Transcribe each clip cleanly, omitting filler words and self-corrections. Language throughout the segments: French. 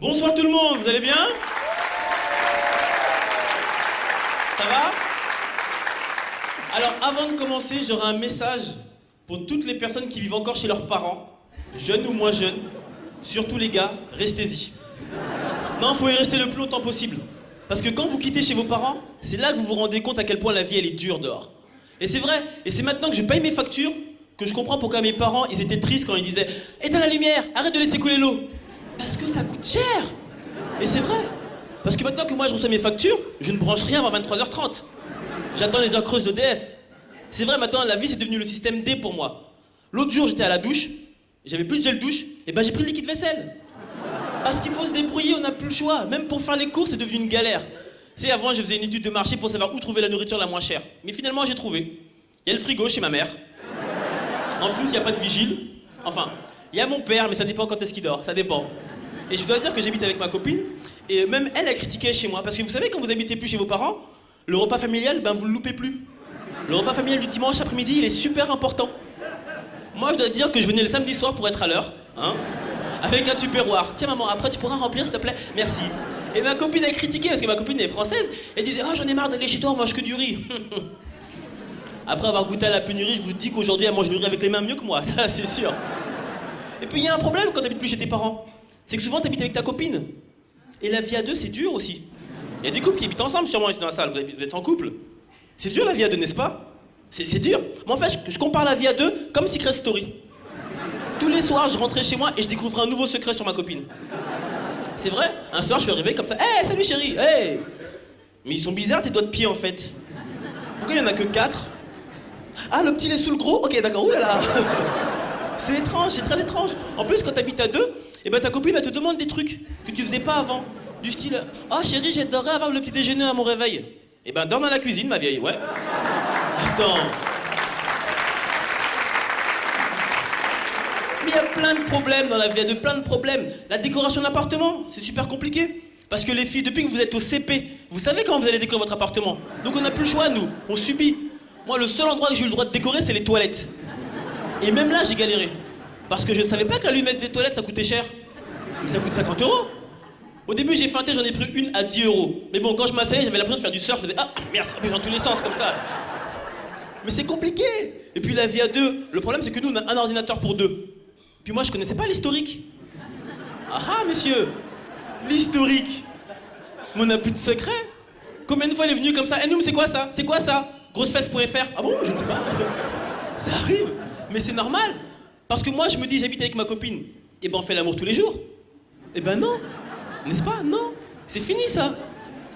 Bonsoir tout le monde, vous allez bien? Ça va? Alors avant de commencer, j'aurai un message pour toutes les personnes qui vivent encore chez leurs parents, jeunes ou moins jeunes. Surtout les gars, restez-y. Non, faut y rester le plus longtemps possible. Parce que quand vous quittez chez vos parents, c'est là que vous vous rendez compte à quel point la vie elle est dure dehors. Et c'est vrai, et c'est maintenant que je paye mes factures que je comprends pourquoi mes parents ils étaient tristes quand ils disaient « Éteins la lumière, arrête de laisser couler l'eau !» Parce que ça coûte cher. Et c'est vrai. Parce que maintenant que moi je reçois mes factures, je ne branche rien avant 23h30. J'attends les heures creuses d'EDF. C'est vrai, maintenant la vie c'est devenu le système D pour moi. L'autre jour j'étais à la douche, j'avais plus de gel douche, et ben j'ai pris le liquide vaisselle. Parce qu'il faut se débrouiller, on n'a plus le choix. Même pour faire les courses, c'est devenu une galère. Tu sais, avant je faisais une étude de marché pour savoir où trouver la nourriture la moins chère. Mais finalement j'ai trouvé. Il y a le frigo chez ma mère. En plus il n'y a pas de vigile. Enfin, il y a mon père, mais ça dépend quand est-ce qu'il dort, ça dépend. Et je dois dire que j'habite avec ma copine, et même elle a critiqué chez moi. Parce que vous savez, quand vous habitez plus chez vos parents, le repas familial, ben vous le loupez plus. Le repas familial du dimanche après-midi, il est super important. Moi, je dois dire que je venais le samedi soir pour être à l'heure, hein, avec un tupperware. Tiens maman, après tu pourras remplir s'il te plaît, merci. Et ma copine a critiqué, parce que ma copine est française, elle disait « Oh, j'en ai marre d'aller chez toi, on mange que du riz. » Après avoir goûté à la pénurie, je vous dis qu'aujourd'hui, elle mange du riz avec les mains mieux que moi, ça c'est sûr. Et puis il y a un problème quand t'habites plus chez tes parents. C'est que souvent t'habites avec ta copine. Et la vie à deux, c'est dur aussi. Il y a des couples qui habitent ensemble sûrement ici dans la salle, vous êtes en couple. C'est dur la vie à deux, n'est-ce pas? C'est dur. Moi en fait, je compare la vie à deux comme Secret Story. Tous les soirs, je rentrais chez moi et je découvrais un nouveau secret sur ma copine. C'est vrai, un soir je suis arrivé comme ça, hey, salut chérie, hey. Mais ils sont bizarres tes doigts de pied en fait. Pourquoi il y en a que 4? Ah, le petit il est sous le gros? Ok, d'accord, oulala. C'est étrange, c'est très étrange. En plus, quand t'habites à deux, et ben ta copine elle te demande des trucs que tu faisais pas avant. Du style, oh chérie, j'adorerais avoir le petit déjeuner à mon réveil. Et ben dors dans la cuisine, ma vieille, ouais. Attends. Mais il y a plein de problèmes dans la vie, il y a plein de problèmes. La décoration d'appartement, c'est super compliqué. Parce que les filles, depuis que vous êtes au CP, vous savez comment vous allez décorer votre appartement. Donc on n'a plus le choix, nous, on subit. Moi, le seul endroit que j'ai eu le droit de décorer, c'est les toilettes. Et même là, j'ai galéré. Parce que je ne savais pas que l'allumette des toilettes, ça coûtait cher. Mais ça coûte 50 €. Au début, j'ai feinté, j'en ai pris une à 10 €. Mais bon, quand je m'asseyais, j'avais l'impression de faire du surf, je faisais ah, merde, ça bouge dans tous les sens, comme ça. Mais c'est compliqué. Et puis la vie à deux, le problème, c'est que nous, on a un ordinateur pour deux. Puis moi, je connaissais pas l'historique. Ah ah, messieurs, l'historique. Mais on n'a plus de secret. Combien de fois il est venu comme ça? Eh nous, c'est quoi ça? C'est quoi ça? Grossefesse.fr. Ah bon? Je ne sais pas. Ça arrive. Mais c'est normal. Parce que moi, je me dis, j'habite avec ma copine. Et ben, on fait l'amour tous les jours. Eh ben non. N'est-ce pas? Non. C'est fini, ça.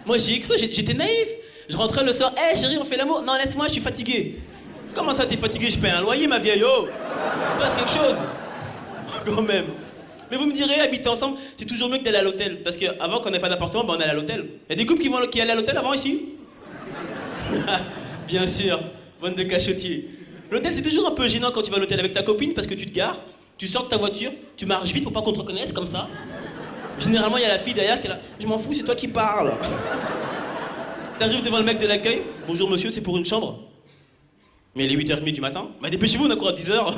Moi, j'y ai cru, j'étais naïf. Je rentrais le soir, hé chérie, on fait l'amour. Non, laisse-moi, je suis fatigué. Comment ça, t'es fatigué? Je paye un loyer, ma vieille. Oh, il se passe quelque chose. Quand même. Mais vous me direz, habiter ensemble, c'est toujours mieux que d'aller à l'hôtel. Parce qu'avant, quand on n'avait pas d'appartement, ben, on allait à l'hôtel. Il y a des couples qui allaient à l'hôtel avant ici? Bien sûr, bande de cachotiers. L'hôtel, c'est toujours un peu gênant quand tu vas à l'hôtel avec ta copine parce que tu te gares, tu sors de ta voiture, tu marches vite pour pas qu'on te reconnaisse comme ça. Généralement, il y a la fille derrière qui est là. Je m'en fous, c'est toi qui parles. T'arrives devant le mec de l'accueil. Bonjour monsieur, c'est pour une chambre. Mais il est 8h30 du matin. Bah dépêchez-vous, on a cours à 10h.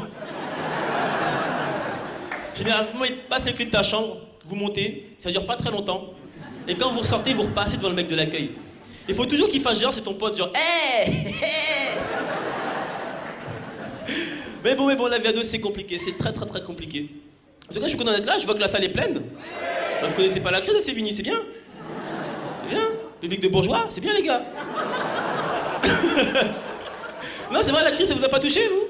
Généralement, il te passe les clés de ta chambre, vous montez, ça dure pas très longtemps. Et quand vous ressortez, vous repassez devant le mec de l'accueil. Il faut toujours qu'il fasse genre, c'est ton pote, genre, hé hey Mais bon, la vie à deux, c'est compliqué, c'est très compliqué. En tout cas, je suis content d'être là, je vois que la salle est pleine. Vous connaissez pas la crise à Sévigny, c'est bien. C'est bien. Public de bourgeois, c'est bien, les gars. Non, c'est vrai, la crise, ça vous a pas touché, vous?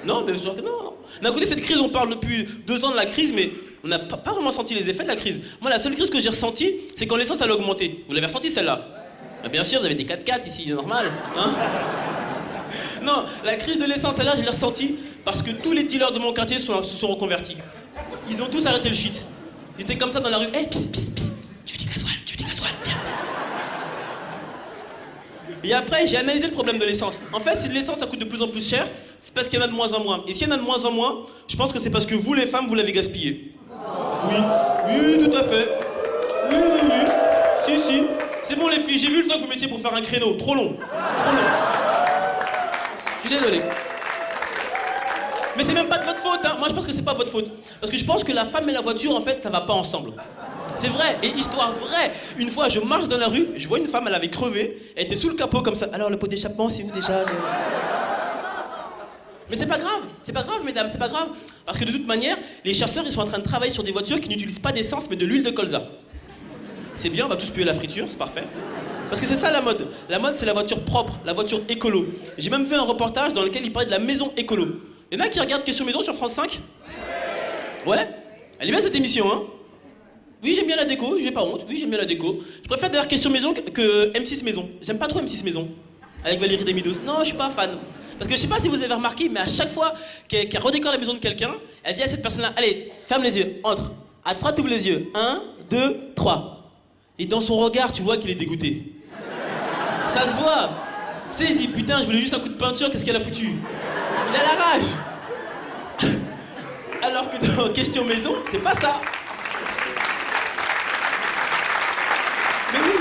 Non, bien sûr que non. D'un côté, cette crise, on parle depuis 2 ans de la crise, mais on n'a pas vraiment senti les effets de la crise. Moi, la seule crise que j'ai ressentie, c'est quand l'essence, elle a augmenté. Vous l'avez ressenti, celle-là? Ah, bien sûr, vous avez des 4x4 ici, normal, hein? Non, la crise de l'essence, celle-là, je l'ai ressentie parce que tous les dealers de mon quartier se sont reconvertis. Ils ont tous arrêté le shit. Ils étaient comme ça dans la rue. Hey, pss, pss, pss. Tu fais du gasoil, viens. Et après, j'ai analysé le problème de l'essence. En fait, si de l'essence, ça coûte de plus en plus cher, c'est parce qu'il y en a de moins en moins. Et s'il y en a de moins en moins, je pense que c'est parce que vous, les femmes, vous l'avez gaspillé. Oui, tout à fait. Oui. Si. C'est bon, les filles, j'ai vu le temps que vous mettiez pour faire un créneau. Trop long. Je suis désolé. Mais c'est même pas de votre faute, hein. Moi je pense que c'est pas votre faute. Parce que je pense que la femme et la voiture, en fait, ça va pas ensemble. C'est vrai, et histoire vraie. Une fois, je marche dans la rue, je vois une femme, elle avait crevé, elle était sous le capot comme ça. Alors le pot d'échappement, c'est où déjà Mais c'est pas grave, mesdames, c'est pas grave. Parce que de toute manière, les chasseurs, ils sont en train de travailler sur des voitures qui n'utilisent pas d'essence, mais de l'huile de colza. C'est bien, on va tous puer la friture, c'est parfait. Parce que c'est ça la mode. La mode, c'est la voiture propre, la voiture écolo. J'ai même vu un reportage dans lequel il parlait de la maison écolo. Il y en a qui regardent Question Maison sur France 5 ? Ouais. Elle est bien cette émission, hein ? Oui, j'aime bien la déco, j'ai pas honte. Oui, j'aime bien la déco. Je préfère d'ailleurs Question Maison que M6 Maison. J'aime pas trop M6 Maison. Avec Valérie Demidos. Non, je suis pas fan. Parce que je sais pas si vous avez remarqué, mais à chaque fois qu'elle redécore la maison de quelqu'un, elle dit à cette personne-là, allez, ferme les yeux, entre. À 3, t'ouvres les yeux. 1, 2, 3. Et dans son regard, tu vois qu'il est dégoûté. Ça se voit. Tu sais, il se dit, putain, je voulais juste un coup de peinture, qu'est-ce qu'elle a foutu ? Il a la rage. Alors que dans Question Maison, c'est pas ça. Mais oui.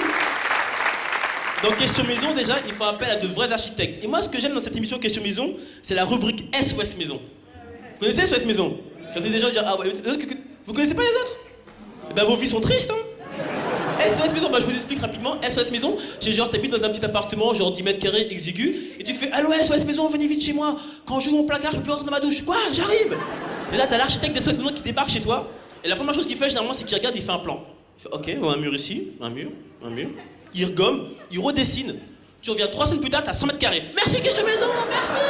Dans Question Maison, déjà, il faut appel à de vrais architectes. Et moi, ce que j'aime dans cette émission Question Maison, c'est la rubrique SOS Maison. Vous connaissez SOS Maison ? J'entends des gens dire, ah ouais, vous connaissez pas les autres ? Eh ben, vos vies sont tristes, hein ? SOS Maison, bah je vous explique rapidement. SOS Maison, c'est genre t'habites dans un petit appartement, genre 10 mètres carrés, exigu, et tu fais allô SOS Maison, venez vite chez moi. Quand j'ouvre mon placard, je peux plus rentrer dans ma douche. Quoi ? J'arrive. Et là t'as l'architecte d'SOS Maison qui débarque chez toi, et la première chose qu'il fait généralement, c'est qu'il regarde, il fait un plan. Il fait ok, un mur ici, un mur. Il regomme, il redessine. Tu reviens 3 semaines plus tard, t'as 100 mètres carrés. Merci Question Maison, merci.